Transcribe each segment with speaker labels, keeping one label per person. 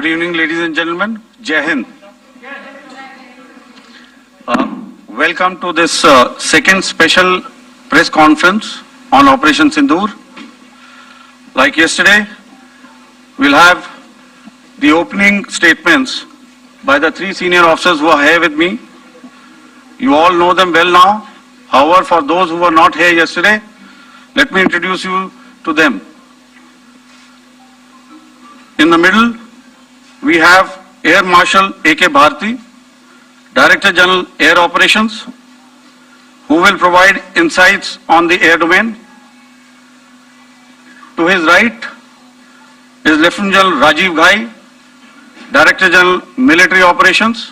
Speaker 1: Good evening, ladies and gentlemen. Jai Hind. Welcome to this second special press conference on Operation Sindoor. Like yesterday, we'll have the opening statements by the three senior officers who are here with me. You all know them well now. However, for those who were not here yesterday, let me introduce you to them. In the middle, we have Air Marshal A.K. Bharti, Director General Air Operations, who will provide insights on the air domain. To his right is Lieutenant General Rajiv Ghai, Director General Military Operations.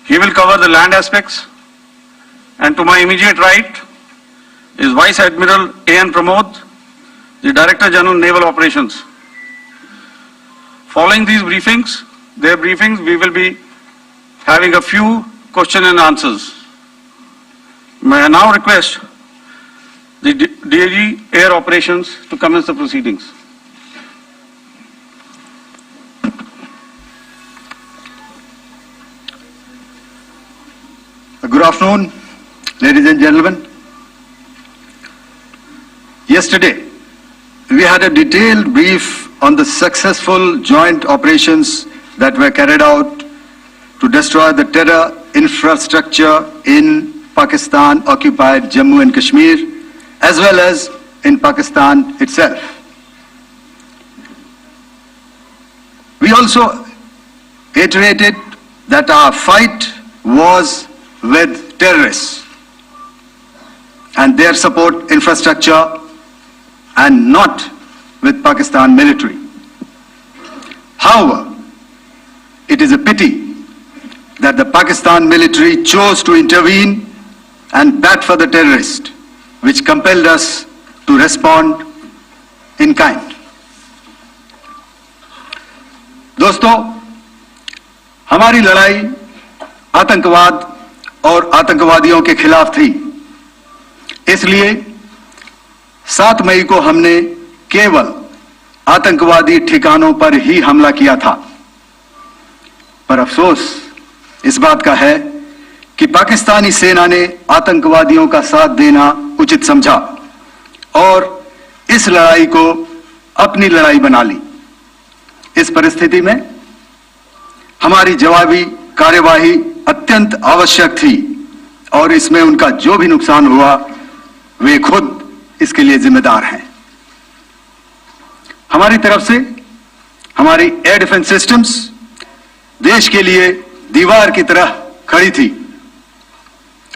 Speaker 1: He will cover the land aspects. And to my immediate right is Vice Admiral A.N. Pramod, the Director General Naval Operations. Following these briefings, we will be having a few question and answers. May I now request the DIG Air Operations to commence the proceedings.
Speaker 2: Good afternoon, ladies and gentlemen. Yesterday, we had a detailed brief on the successful joint operations that were carried out to destroy the terror infrastructure in Pakistan-occupied Jammu and Kashmir, as well as in Pakistan itself. We also iterated that our fight was with terrorists and their support infrastructure and not with Pakistan military. However, it is a pity that the Pakistan military chose to intervene and bat for the terrorist, which compelled us to respond in kind. दोस्तों, हमारी लड़ाई आतंकवाद और आतंकवादियों के खिलाफ थी। इसलिए 7 मई को हमने केवल आतंकवादी ठिकानों पर ही हमला किया था। पर अफसोस इस बात का है कि पाकिस्तानी सेना ने आतंकवादियों का साथ देना उचित समझा और इस लड़ाई को अपनी लड़ाई बना ली। इस परिस्थिति में हमारी जवाबी कार्यवाही अत्यंत आवश्यक थी और इसमें उनका जो भी नुकसान हुआ, वे खुद इसके लिए जिम्मेदार हैं। हमारी तरफ से हमारी एयर डिफेंस सिस्टम्स देश के लिए दीवार की तरह खड़ी थी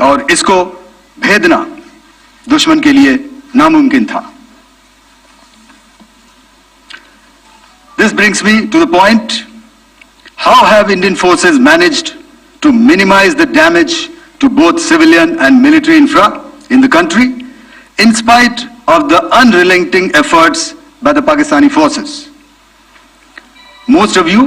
Speaker 2: और इसको भेदना दुश्मन के लिए नामुमकिन था। This brings me to the point, how have Indian forces managed to minimize the damage to both civilian and military infra in the country in spite of the unrelenting efforts by the Pakistani forces? Most of you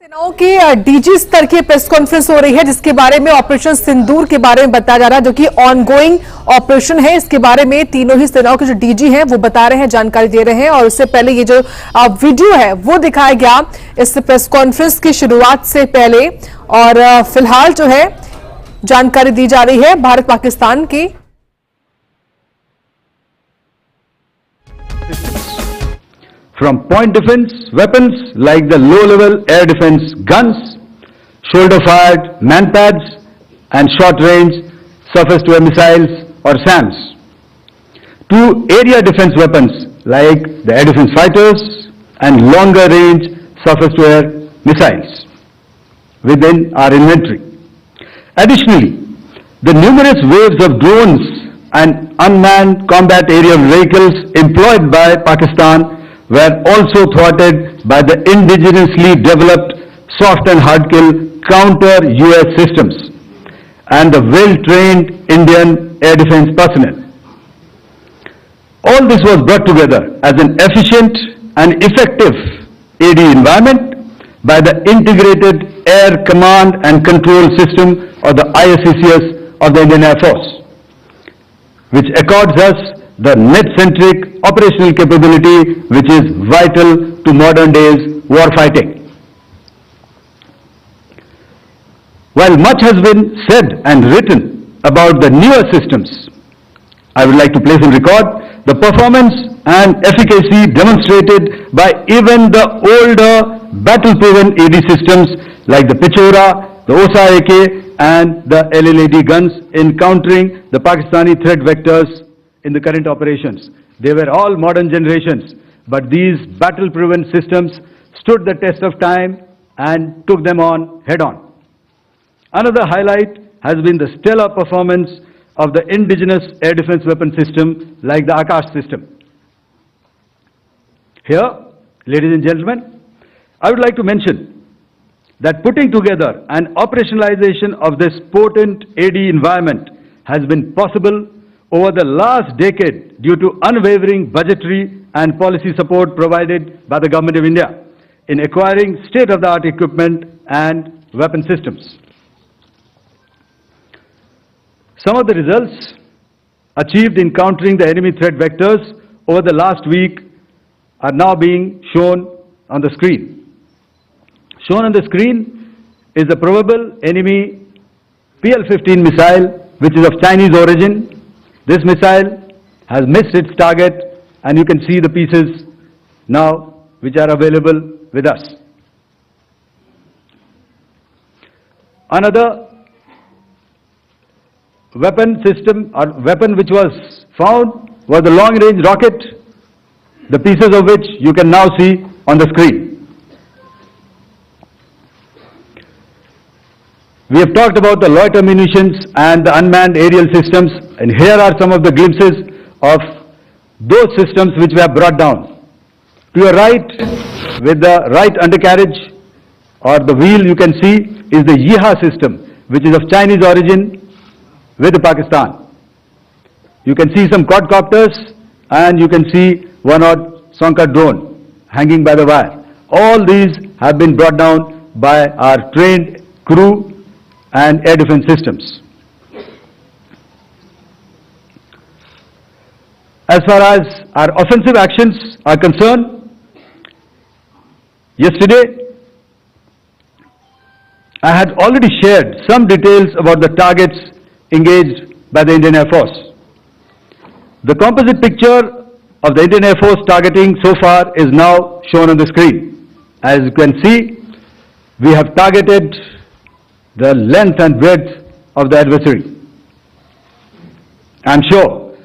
Speaker 3: सेनाओं की DG स्तर की press conference हो रही है, जिसके बारे में ऑपरेशन सिंदूर के बारे में बताया जा रहा है, जो कि ऑनगोइंग ऑपरेशन है। इसके बारे में तीनों ही सेनाओं के जो डीजी हैं वो बता रहे हैं, जानकारी दे रहे हैं। और उससे पहले ये जो वीडियो है वो दिखाया गया इस प्रेस कॉन्फ्रेंस की शुरुआत से पहले। और फिलहाल जो है जानकारी दी जा रही है भारत पाकिस्तान की।
Speaker 4: From point defense weapons like the low-level air defense guns, shoulder-fired manpads and short-range surface-to-air missiles or SAMs, to area defense weapons like the air defense fighters and longer-range surface-to-air missiles within our inventory. Additionally, the numerous waves of drones and unmanned combat aerial vehicles employed by Pakistan were also thwarted by the indigenously developed soft and hard kill counter-US systems and the well-trained Indian air defense personnel. All this was brought together as an efficient and effective AD environment by the Integrated Air Command and Control System or the ISCCS of the Indian Air Force, which accords us the net-centric operational capability which is vital to modern days war fighting. While much has been said and written about the newer systems, I would like to place on record the performance and efficacy demonstrated by even the older battle-proven AD systems like the Pichora, the OSA AK and the LLAD guns in countering the Pakistani threat vectors in the current operations. They were all modern generations, but these battle-proven systems stood the test of time and took them on head-on. Another highlight has been the stellar performance of the indigenous air defense weapon system like the Akash system. Here, ladies and gentlemen, I would like to mention that putting together and operationalization of this potent AD environment has been possible over the last decade due to unwavering budgetary and policy support provided by the Government of India in acquiring state-of-the-art equipment and weapon systems. Some of the results achieved in countering the enemy threat vectors over the last week are now being shown on the screen. Shown on the screen is the probable enemy PL-15 missile, which is of Chinese origin. This missile has missed its target, and you can see the pieces now which are available with us. Another weapon system or weapon which was found was the long-range rocket, the pieces of which you can now see on the screen. We have talked about the loiter munitions and the unmanned aerial systems, and here are some of the glimpses of those systems which we have brought down. To your right, with the right undercarriage or the wheel, you can see is the Yeeha system, which is of Chinese origin with Pakistan. You can see some quadcopters and you can see one odd Sonka drone hanging by the wire. All these have been brought down by our trained crew and air defense systems. As far as our offensive actions are concerned, yesterday I had already shared some details about the targets engaged by the Indian Air Force. The composite picture of the Indian Air Force targeting so far is now shown on the screen. As you can see, we have targeted the length and breadth of the adversary. I'm sure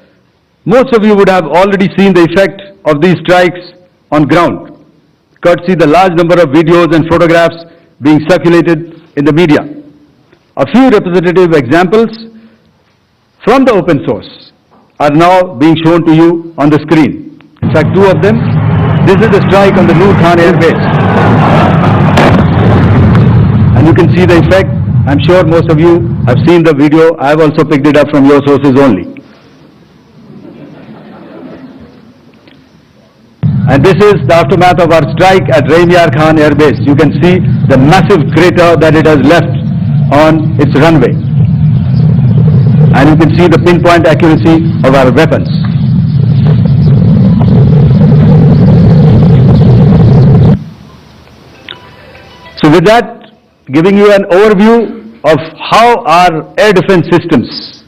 Speaker 4: most of you would have already seen the effect of these strikes on ground, courtesy the large number of videos and photographs being circulated in the media. A few representative examples from the open source are now being shown to you on the screen. In fact, two of them. This is the strike on the Noor Khan Air Base. And you can see the effect. I'm sure most of you have seen the video. I have also picked it up from your sources only. And this is the aftermath of our strike at Rahim Yar Khan Air Base. You can see the massive crater that it has left on its runway. And you can see the pinpoint accuracy of our weapons. So with that, giving you an overview of how our air defense systems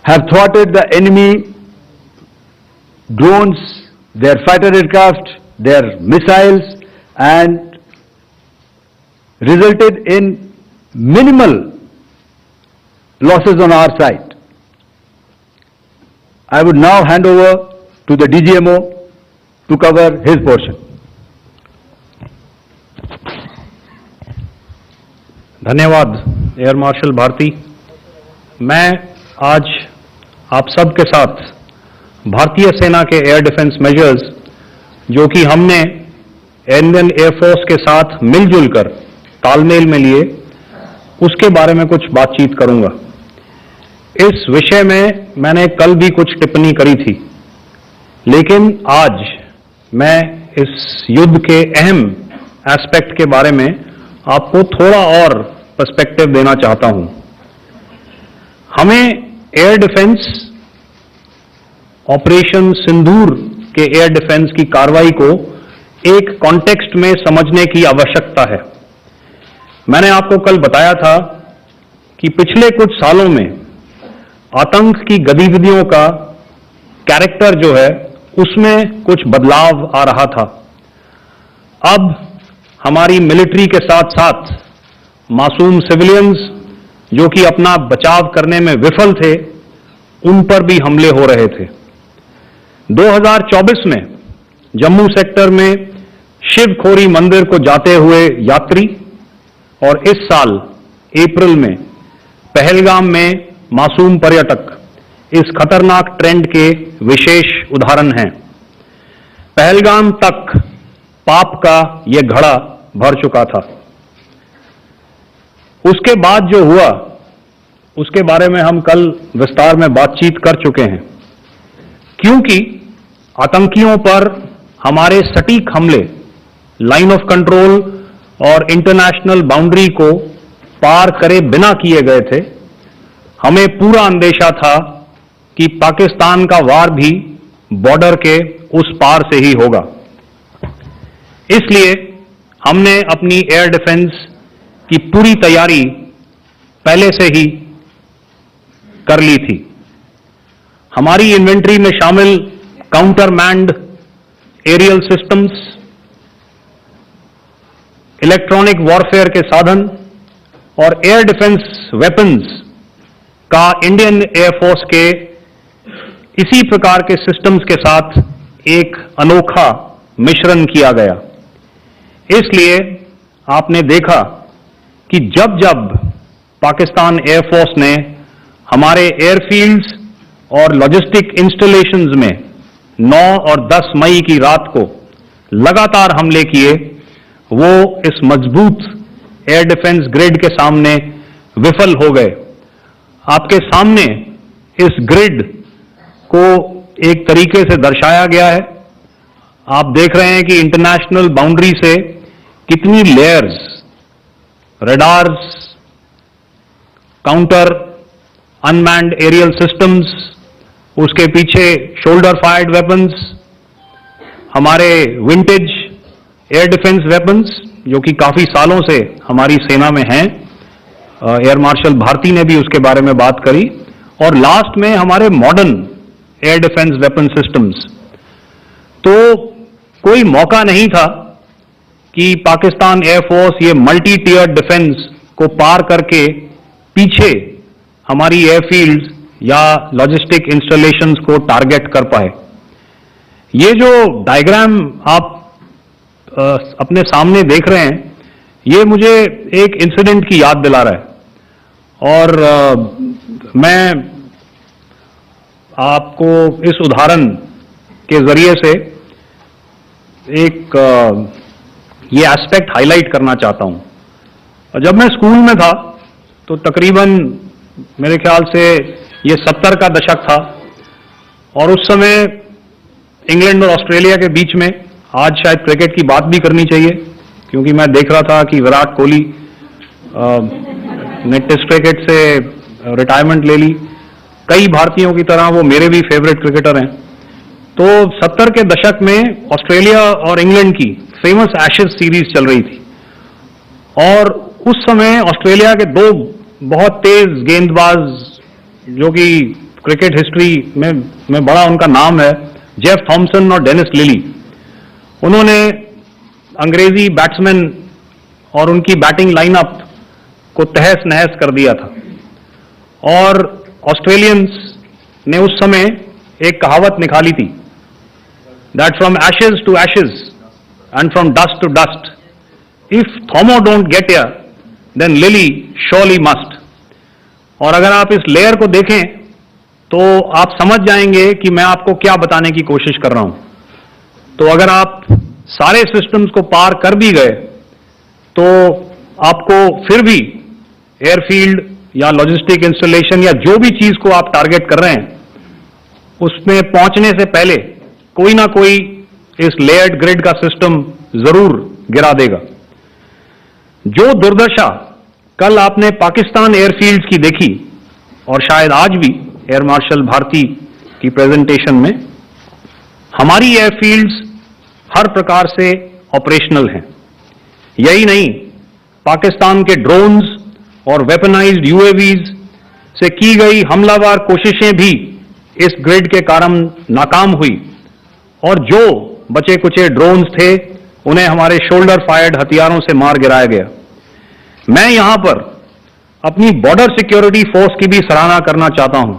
Speaker 4: have thwarted the enemy drones, their fighter aircraft, their missiles, and resulted in minimal losses on our side. I would now hand over to the DGMO to cover his portion.
Speaker 5: धन्यवाद air marshal Bharti. मैं आज आप सब के साथ भारतीय सेना के एयर डिफेंस मेजर्स जो कि हमने इंडियन एयरफोर्स के साथ मिलजुल कर तालमेल में लिए, उसके बारे में कुछ बातचीत करूंगा। इस विषय में मैंने कल भी कुछ टिप्पणी करी थी, लेकिन आज मैं इस युद्ध के अहम एस्पेक्ट के बारे में आपको थोड़ा और पर्सपेक्टिव देना चाहता हूं। हमें एयर डिफेंस ऑपरेशन सिंदूर के एयर डिफेंस की कार्रवाई को एक कॉन्टेक्स्ट में समझने की आवश्यकता है। मैंने आपको कल बताया था कि पिछले कुछ सालों में आतंक की गतिविधियों का कैरेक्टर जो है उसमें कुछ बदलाव आ रहा था। अब हमारी मिलिट्री के साथ साथ मासूम सिविलियंस जो कि अपना बचाव करने में विफल थे, उन पर भी हमले हो रहे थे। 2024 में जम्मू सेक्टर में शिवखोरी मंदिर को जाते हुए यात्री और इस साल अप्रैल में पहलगाम में मासूम पर्यटक इस खतरनाक ट्रेंड के विशेष उदाहरण हैं। पहलगाम तक पाप का यह घड़ा भर चुका था। उसके बाद जो हुआ उसके बारे में हम कल विस्तार में बातचीत कर चुके हैं, क्योंकि आतंकियों पर हमारे सटीक हमले लाइन ऑफ कंट्रोल और इंटरनेशनल बाउंड्री को पार करे बिना किए गए थे। हमें पूरा अंदेशा था कि पाकिस्तान का वार भी बॉर्डर के उस पार से ही होगा। इसलिए हमने अपनी एयर डिफेंस की पूरी तैयारी पहले से ही कर ली थी। हमारी इन्वेंट्री में शामिल counter manned aerial systems, electronic warfare के साधन और एयर डिफेंस वेपन्स का इंडियन एयरफोर्स के इसी प्रकार के सिस्टम्स के साथ एक अनोखा मिश्रण किया गया। इसलिए आपने देखा कि जब जब पाकिस्तान एयरफोर्स ने हमारे एयरफील्ड्स और लॉजिस्टिक इंस्टॉलेशंस में 9 और 10 मई की रात को लगातार हमले किए, वो इस मजबूत एयर डिफेंस ग्रिड के सामने विफल हो गए। आपके सामने इस ग्रिड को एक तरीके से दर्शाया गया है। आप देख रहे हैं कि इंटरनेशनल बाउंड्री से कितनी layers, radars, counter unmanned aerial systems, उसके पीछे शोल्डर फायर्ड वेपन्स, हमारे विंटेज एयर डिफेंस वेपन्स जो कि काफी सालों से हमारी सेना में हैं। एयर मार्शल भारती ने भी उसके बारे में बात करी। और लास्ट में हमारे modern air defence weapon systems. तो कोई मौका नहीं था कि पाकिस्तान एयरफोर्स ये मल्टी टियर डिफेंस को पार करके पीछे हमारी एयरफील्ड्स या लॉजिस्टिक इंस्टॉलेशंस को टारगेट कर पाए। ये जो डायग्राम आप अपने सामने देख रहे हैं, ये मुझे एक इंसिडेंट की याद दिला रहा है। और मैं आपको इस उदाहरण के जरिए से एक ये एस्पेक्ट हाईलाइट करना चाहता हूं। जब मैं स्कूल में था तो तकरीबन मेरे ख्याल से ये 70 का दशक था और उस समय इंग्लैंड और ऑस्ट्रेलिया के बीच में, आज शायद क्रिकेट की बात भी करनी चाहिए क्योंकि मैं देख रहा था कि विराट कोहली ने टेस्ट क्रिकेट से रिटायरमेंट ले ली। कई भारतीयों की तरह वो मेरे भी फेवरेट क्रिकेटर हैं। तो 70 के दशक में ऑस्ट्रेलिया और इंग्लैंड की फेमस एशेज सीरीज चल रही थी और उस समय ऑस्ट्रेलिया के दो बहुत तेज गेंदबाज जो कि क्रिकेट हिस्ट्री में बड़ा उनका नाम है, जेफ थॉमसन और डेनिस लिली, उन्होंने अंग्रेजी बैट्समैन और उनकी बैटिंग लाइनअप को तहस नहस कर दिया था। और ऑस्ट्रेलियंस ने उस समय एक कहावत निकाली थी, that from ashes to ashes and from dust to dust, if Thommo don't get here then Lillee surely must. और अगर आप इस लेयर को देखें तो आप समझ जाएंगे कि मैं आपको क्या बताने की कोशिश कर रहा हूं। तो अगर आप सारे सिस्टम्स को पार कर भी गए तो आपको फिर भी एयरफील्ड या लॉजिस्टिक इंस्टॉलेशन या जो भी चीज को आप टारगेट कर रहे हैं उसमें पहुंचने से पहले कोई ना कोई इस लेयर्ड ग्रिड का सिस्टम जरूर गिरा देगा। जो दुर्दशा कल आपने पाकिस्तान एयरफील्ड्स की देखी और शायद आज भी एयर मार्शल भारती की प्रेजेंटेशन में, हमारी एयरफील्ड्स हर प्रकार से ऑपरेशनल हैं। यही नहीं, पाकिस्तान के ड्रोन्स और वेपनाइज्ड यूएवीज से की गई हमलावर कोशिशें भी इस ग्रिड के कारण नाकाम हुई और जो बचे कुचे ड्रोन्स थे उन्हें हमारे शोल्डर फायर्ड हथियारों से मार गिराया गया। मैं यहां पर अपनी बॉर्डर सिक्योरिटी फोर्स की भी सराहना करना चाहता हूं।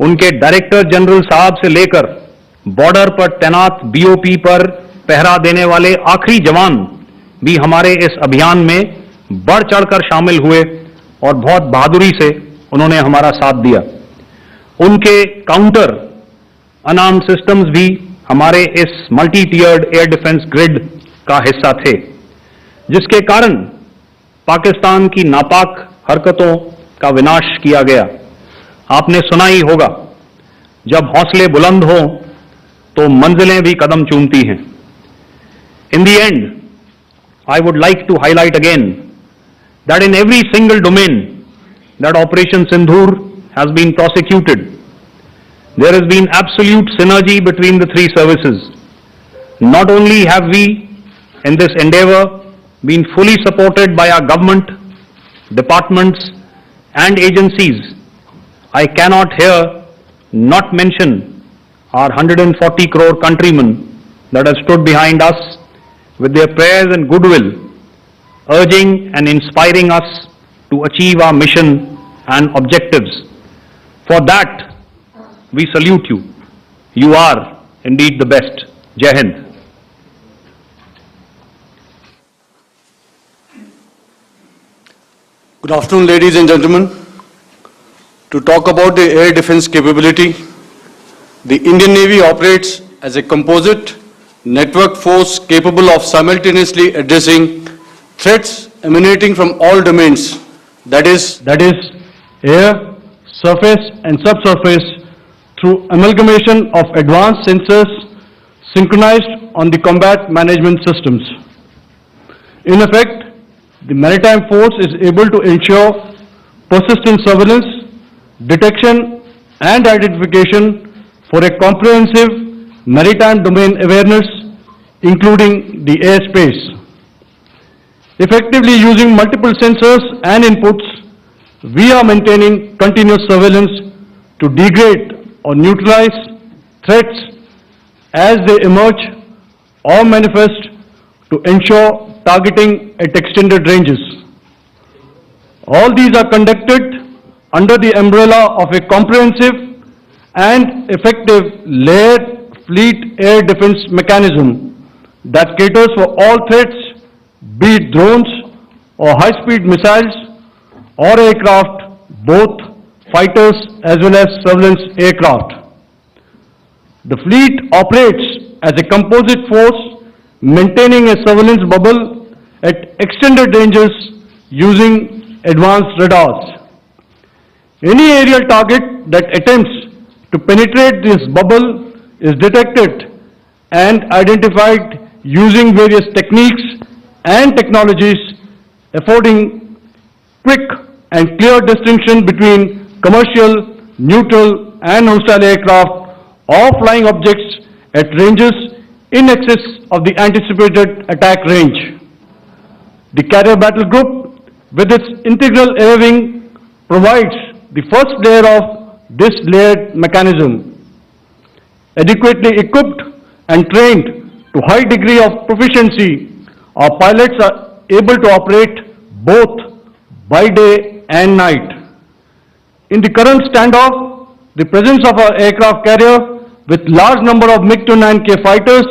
Speaker 5: उनके डायरेक्टर जनरल साहब से लेकर बॉर्डर पर तैनात बीओपी पर पहरा देने वाले आखिरी जवान भी हमारे इस अभियान में बढ़ चढ़कर शामिल हुए और बहुत बहादुरी से उन्होंने हमारा साथ दिया। उनके काउंटर अनार्म सिस्टम्स भी हमारे इस मल्टी टियर्ड एयर डिफेंस ग्रिड का हिस्सा थे, जिसके कारण पाकिस्तान की नापाक हरकतों का विनाश किया गया। आपने सुना ही होगा, जब हौसले बुलंद हों तो मंजिलें भी कदम चूमती हैं। In the end, I would like to highlight again that in every single domain that Operation Sindoor has been prosecuted, there has been absolute synergy between the three services. Not only have we, in this endeavor, been fully supported by our government, departments and agencies, I cannot here not mention our 140 crore countrymen that have stood behind us with their prayers and goodwill, urging and inspiring us to achieve our mission and objectives. For that, we salute you. You are indeed the best. Jai Hind.
Speaker 6: Good afternoon, ladies and gentlemen. To talk about the air defense capability, the Indian Navy operates as a composite network force capable of simultaneously addressing threats emanating from all domains, that is
Speaker 7: air, surface and subsurface, through amalgamation of advanced sensors synchronized on the combat management systems. In effect, the maritime force is able to ensure persistent surveillance, detection and identification for a comprehensive maritime domain awareness, including the airspace. Effectively using multiple sensors and inputs, we are maintaining continuous surveillance to degrade or neutralize threats as they emerge or manifest, to ensure targeting at extended ranges. All these are conducted under the umbrella of a comprehensive and effective layered fleet air defense mechanism that caters for all threats, be it drones or high-speed missiles or aircraft, both fighters as well as surveillance aircraft. The fleet operates as a composite force, maintaining a surveillance bubble at extended ranges using advanced radars. Any aerial target that attempts to penetrate this bubble is detected and identified using various techniques and technologies, affording quick and clear distinction between commercial, neutral and hostile aircraft or flying objects at ranges in excess of the anticipated attack range. The carrier battle group, with its integral air wing, provides the first layer of this layered mechanism. Adequately equipped and trained to high degree of proficiency, our pilots are able to operate both by day and night. In the current standoff, the presence of our aircraft carrier with large number of MiG-29K fighters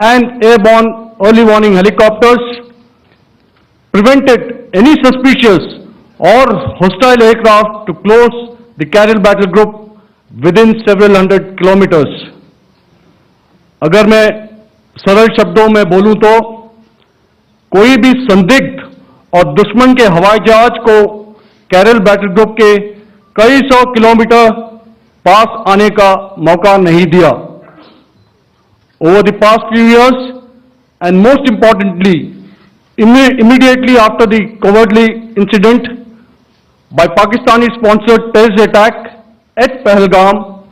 Speaker 7: and airborne early warning helicopters prevented any suspicious or hostile aircraft to close the carrier battle group within several hundred kilometers. अगर मैं सरल शब्दों में बोलूं तो कोई भी संदिग्ध और दुश्मन के हवाई जहाज को कैरल बैटल ग्रुप के कई सौ किलोमीटर पास आने का मौका नहीं दिया. Over the past few years, and most importantly, immediately after the cowardly incident by Pakistani-sponsored terrorist attack at Pahalgam,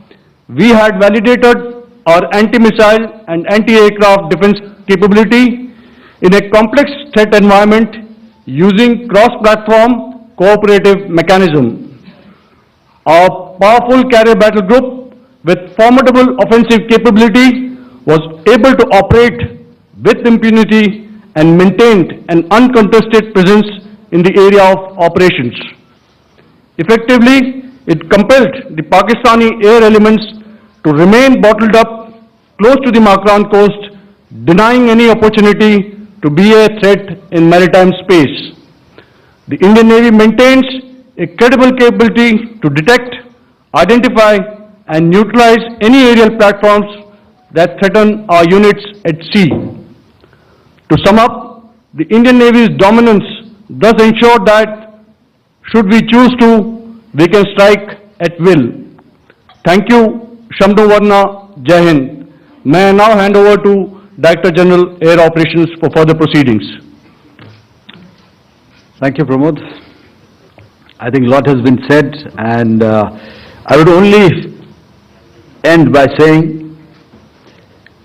Speaker 7: we had validated our anti-missile and anti-aircraft defense capability in a complex threat environment using cross-platform cooperative mechanism. Our powerful carrier battle group with formidable offensive capability was able to operate with impunity and maintained an uncontested presence in the area of operations. Effectively, it compelled the Pakistani air elements to remain bottled up close to the Makran coast, denying any opportunity to be a threat in maritime space. The Indian Navy maintains a credible capability to detect, identify, and neutralize any aerial platforms that threaten our units at sea. To sum up, the Indian Navy's dominance thus ensured that, should we choose to, we can strike at will. Thank you, Shamdo Varna, Jai Hind. May I now hand over to Director General Air Operations for further proceedings.
Speaker 4: Thank you, Pramod. I think a lot has been said, and I would only end by saying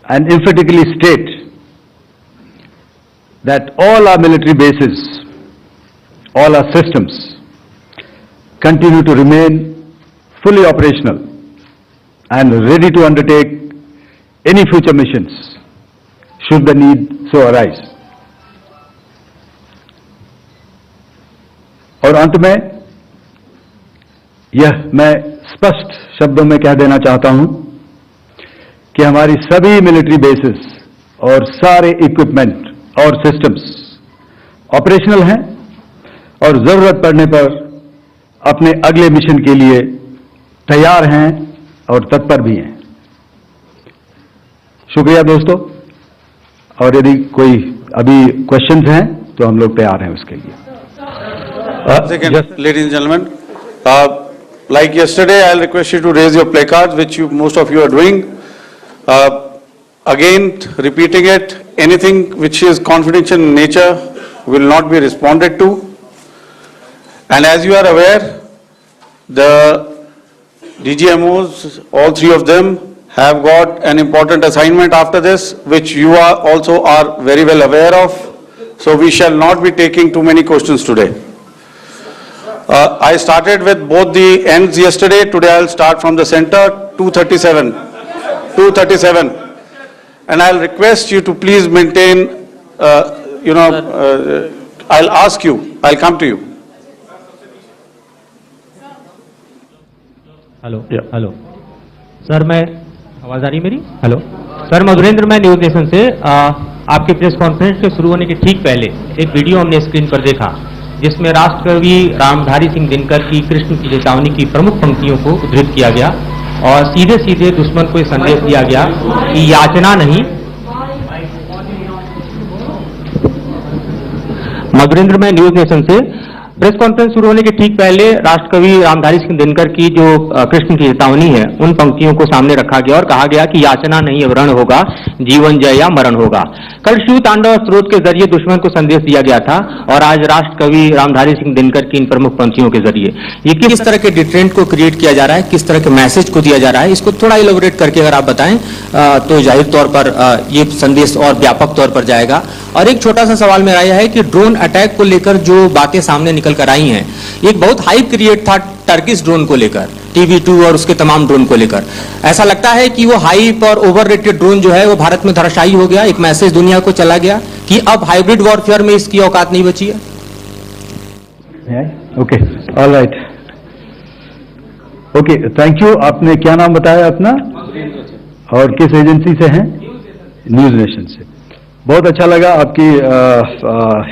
Speaker 4: and emphatically state that all our military bases, all our systems continue to remain fully operational and ready to undertake any future missions should the need so arise. और अंत में यह मैं स्पष्ट शब्दों में कह देना चाहता हूं कि हमारी सभी मिलिट्री बेसेस और सारे इक्विपमेंट और सिस्टम्स ऑपरेशनल हैं और जरूरत पड़ने पर अपने अगले मिशन के लिए तैयार हैं और तत्पर भी हैं। शुक्रिया दोस्तों, और यदि कोई अभी क्वेश्चंस हैं तो हम लोग तैयार हैं उसके लिए।
Speaker 6: Second, ladies and gentlemen, like yesterday, I'll request you to raise your placards, which most of you are doing. Again, repeating it, anything which is confidential in nature will not be responded to. And as you are aware, the DGMOs, all three of them, have got an important assignment after this, which you are also very well aware of. So we shall not be taking too many questions today. I started with both the ends yesterday. Today I'll start from the center, 237. 237. And I'll request you to please maintain, I'll ask you, I'll come to you.
Speaker 8: Hello hello sir, मैं आवाज आ रही है मेरी? Hello sir, Madhurendra, मैं news nation से आपके press conference के शुरू होने के ठीक पहले एक वीडियो हमने स्क्रीन पर देखा जिसमें राष्ट्रकवि रामधारी सिंह दिनकर की कृष्ण की चेतावनी की प्रमुख पंक्तियों को उद्धृत किया गया और सीधे सीधे दुश्मन को यह संदेश दिया गया कि याचना नहीं। मधुरेंद्र, मैं न्यूज नेशन से प्रेस कॉन्फ्रेंस शुरू होने के ठीक पहले राष्ट्रकवि रामधारी सिंह दिनकर की जो कृष्ण की चेतावनी है उन पंक्तियों को सामने रखा गया और कहा गया कि याचना नहीं रण होगा, जीवन जय या मरण होगा। कल शिव तांडव स्रोत के जरिए दुश्मन को संदेश दिया गया था और आज राष्ट्रकवि रामधारी सिंह दिनकर की इन प्रमुख पंक्तियों के जरिए ये किस तरह के डिटरेंट को क्रिएट किया जा रहा है, किस तरह के मैसेज को दिया जा रहा है, इसको थोड़ा इलेबोरेट करके अगर आप बताएं तो जाहिर तौर पर ये संदेश और व्यापक तौर पर जाएगा। और एक छोटा सा सवाल मेरा यह है कि ड्रोन अटैक को लेकर जो बातें सामने निकल कर आई हैं, एक बहुत हाइप क्रिएट था टर्किश ड्रोन को लेकर, TB2 और उसके तमाम ड्रोन को लेकर। ऐसा लगता है कि वो हाइप और ओवररेटेड ड्रोन जो है वो भारत में धराशायी हो गया, एक मैसेज दुनिया को चला गया कि अब हाइब्रिड वॉरफेयर में इसकी औकात नहीं बची है।
Speaker 4: Okay, all right, okay, thank you. आपने क्या नाम बताया अपना और किस एजेंसी से हैं? न्यूज नेशन से। बहुत अच्छा लगा आपकी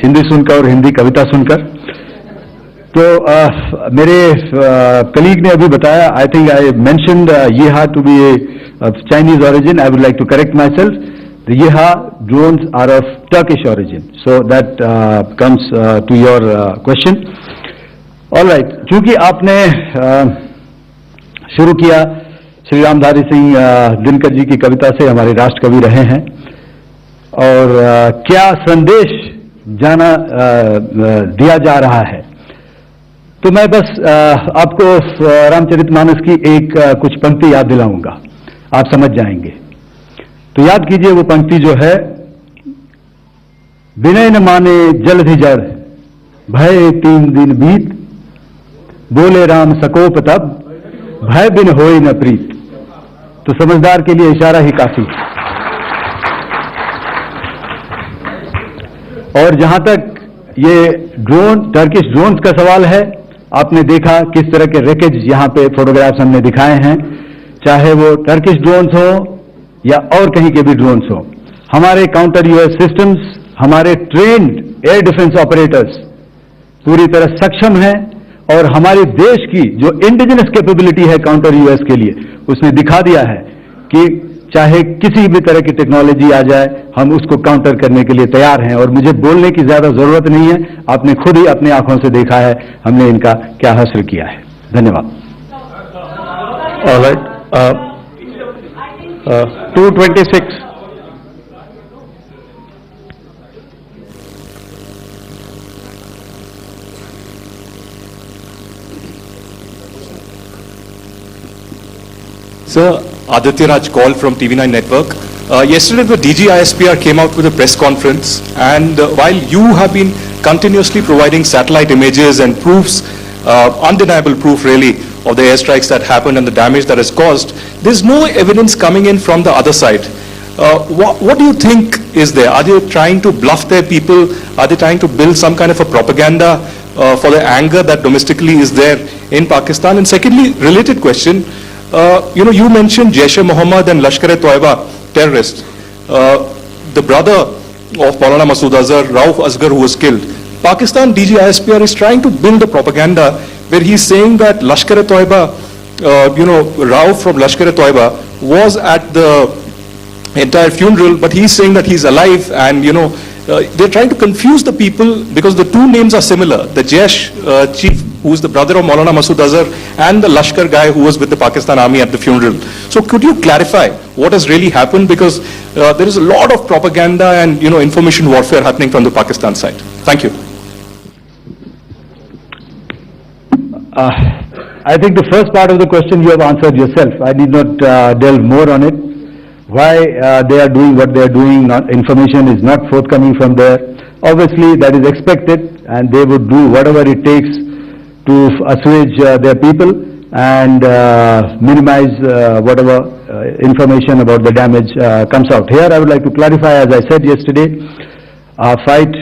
Speaker 4: हिंदी सुनकर और हिंदी कविता सुनकर। तो मेरे कलीग ने अभी बताया, I think I mentioned Yiha to be Chinese origin. I would like to correct myself, the Yiha drones are of Turkish origin, so that comes to your question. All right, चूंकि आपने शुरू किया श्री रामधारी सिंह दिनकर जी की कविता से, हमारे राष्ट्रकवि रहे हैं, और क्या संदेश दिया जा रहा है, तो मैं बस आपको रामचरितमानस की एक कुछ पंक्ति याद दिलाऊंगा, आप समझ जाएंगे। तो याद कीजिए वो पंक्ति जो है, विनय न माने जलधि जड़, भय 3 दिन बीत, बोले राम सकोप तब, भय बिन होई न प्रीत। तो समझदार के लिए इशारा ही काफी। और जहां तक ये ड्रोन, टर्किश ड्रोन्स का सवाल है, आपने देखा किस तरह के रैकेज यहां पे फोटोग्राफ्स हमने दिखाए हैं, चाहे वो टर्किश ड्रोन्स हो या और कहीं के भी ड्रोन्स हो। हमारे काउंटर यूएस सिस्टम्स, हमारे ट्रेन्ड एयर डिफेंस ऑपरेटर्स पूरी तरह सक्षम हैं, और हमारे देश की जो इंडिजिनस कैपेबिलिटी है काउंटर यूएस के लिए, उसने दिखा दिया है कि चाहे किसी भी तरह की टेक्नोलॉजी आ जाए, हम उसको काउंटर करने के लिए तैयार हैं। और मुझे बोलने की ज्यादा जरूरत नहीं है, आपने खुद ही अपनी आंखों से देखा है हमने इनका क्या हासिल किया है। धन्यवाद।
Speaker 5: All right. 226.
Speaker 9: Sir, Aditya Raj call from TV9 Network. Yesterday the DG ISPR came out with a press conference, and while you have been continuously providing satellite images and proofs, undeniable proof really, of the airstrikes that happened and the damage that is caused, there's no evidence coming in from the other side. What do you think is there? Are they trying to bluff their people? Are they trying to build some kind of a propaganda for the anger that domestically is there in Pakistan? And secondly, related question, you mentioned Jaish-e-Mohammed and Lashkar-e-Toiba terrorists. The brother of Maulana Masood Azhar, Rauf Asghar, who was killed. Pakistan DG ISPR is trying to build a propaganda where he's saying that Lashkar-e-Toiba, Rauf from Lashkar-e-Toiba was at the entire funeral, but he's saying that he's alive, and they're trying to confuse the people because the two names are similar. The Jaish chief, who is the brother of Maulana Masood Azhar, and the Lashkar guy who was with the Pakistan Army at the funeral. So could you clarify what has really happened? Because there is a lot of propaganda and information warfare happening from the Pakistan side. Thank you.
Speaker 4: I think the first part of the question you have answered yourself. I need not delve more on it. Why they are doing what they are doing, information is not forthcoming from there. Obviously that is expected, and they would do whatever it takes to assuage their people and minimize whatever information about the damage comes out. Here I would like to clarify, as I said yesterday, our fight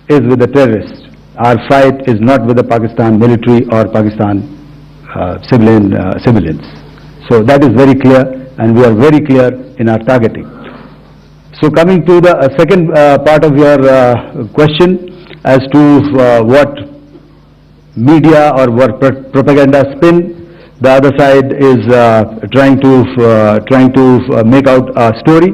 Speaker 4: is with the terrorists. Our fight is not with the Pakistan military or Pakistan civilians. So that is very clear, and we are very clear in our targeting. So coming to the second part of your question as to what media or what propaganda spin the other side is trying to make out a story.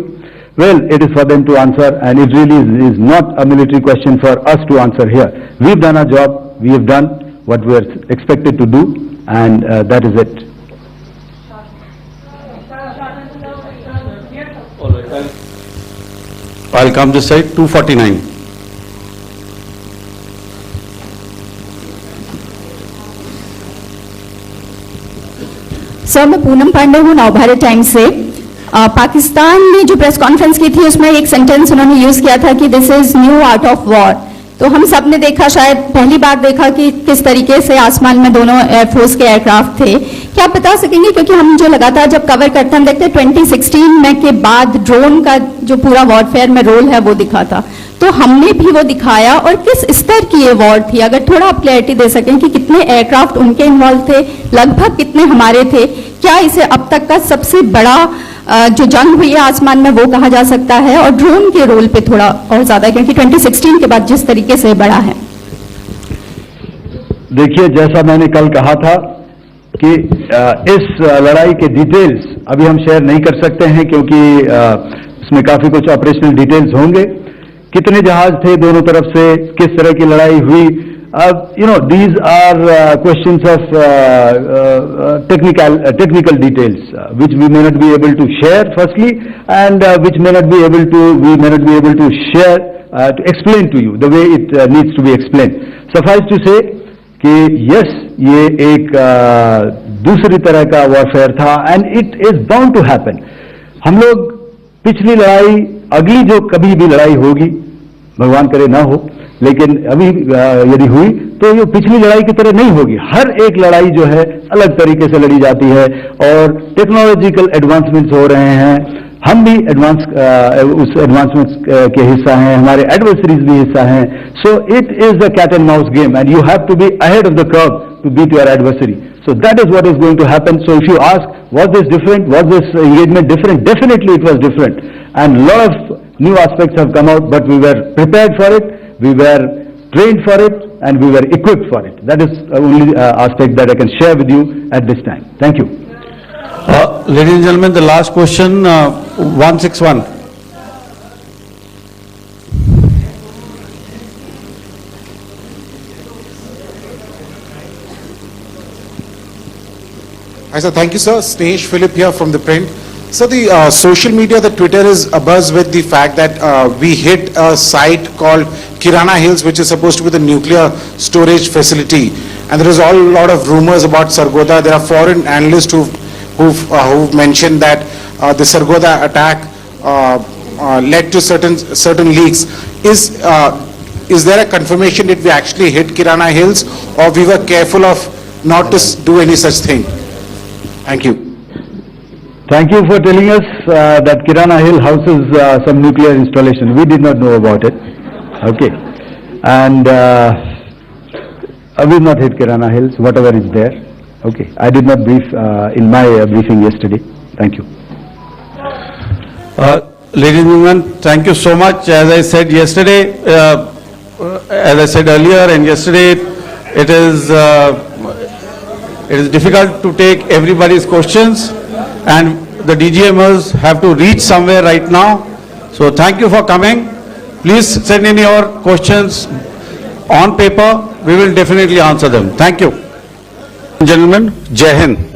Speaker 4: Well, it is for them to answer, and it really is not a military question for us to answer here. We've done our job, we have done what we are expected to do, and that is it.
Speaker 6: I'll come this side, 249.
Speaker 10: Sir, मैं पूनम पांडे हूँ, Navbharat times से। पाकिस्तान ने जो press conference की थी उसमें एक sentence उन्होंने यूज किया था कि this is new art of war. तो हम सब ने देखा, शायद पहली बार देखा कि किस तरीके से आसमान में दोनों एयरफोर्स के एयरक्राफ्ट थे। क्या आप बता सकेंगे, क्योंकि हम जो लगातार जब कवर करते हैं हम देखते हैं 2016 में के बाद ड्रोन का जो पूरा वॉरफेयर में रोल है वो दिखा था, तो हमने भी वो दिखाया, और किस स्तर की ये वॉर थी? अगर थोड़ा आप क्लैरिटी दे सकें कि कितने एयरक्राफ्ट उनके इन्वॉल्व थे, लगभग कितने हमारे थे, क्या इसे अब तक का सबसे बड़ा जो जंग हुई है आसमान में वो कहा जा सकता है? और ड्रोन के रोल पे थोड़ा और ज्यादा, क्योंकि 2016 के बाद जिस तरीके से बढ़ा है।
Speaker 4: देखिए, जैसा मैंने कल कहा था कि इस लड़ाई के डिटेल्स अभी हम शेयर नहीं कर सकते हैं, क्योंकि इसमें काफी कुछ ऑपरेशनल डिटेल्स होंगे। कितने जहाज थे दोनों तरफ से, किस तरह की लड़ाई हुई, these are questions of technical details which we may not be able to share firstly, and which we may not be able to share to explain to you the way it needs to be explained. Suffice to say कि yes ये एक दूसरी तरह का warfare था and it is bound to happen. हम लोग पिछली लड़ाई, अगली जो कभी भी लड़ाई होगी, भगवान करे ना हो, लेकिन अभी यदि हुई तो ये पिछली लड़ाई की तरह नहीं होगी। हर एक लड़ाई जो है अलग तरीके से लड़ी जाती है और टेक्नोलॉजिकल एडवांसमेंट्स हो रहे हैं। हम भी उस एडवांसमेंट्स के हिस्सा हैं, हमारे एडवर्सरीज भी हिस्सा हैं। So it is a cat and mouse game and you have to be ahead of the curve to beat your adversary. So that is what is going to happen. So if you ask, was this different? Was this engagement different? Definitely it was different. And a lot of new aspects have come out, but we were prepared for it, we were trained for it, and we were equipped for it. That is the only aspect that I can share with you at this time. Thank you.
Speaker 6: Ladies and gentlemen, the last question, 161.
Speaker 11: Hi sir, thank you sir. Snesh Philip here from the print. So the social media, the Twitter is abuzz with the fact that we hit a site called Kirana Hills, which is supposed to be the nuclear storage facility. And there is a lot of rumors about Sargodha. There are foreign analysts who've mentioned that the Sargodha attack led to certain leaks. Is there a confirmation that we actually hit Kirana Hills, or we were careful of not to do any such thing? Thank you.
Speaker 4: Thank you for telling us that Kirana Hill houses some nuclear installation. We did not know about it. Okay. And we've not hit Kirana Hills, whatever is there. Okay. I did not brief in my briefing yesterday. Thank you.
Speaker 6: Ladies and gentlemen, thank you so much. As I said yesterday, as I said earlier and yesterday, it is difficult to take everybody's questions, and the DGMers have to reach somewhere right now. So thank you for coming. Please send in your questions on paper. We will definitely answer them. Thank you.
Speaker 1: Gentlemen, Jai Hind.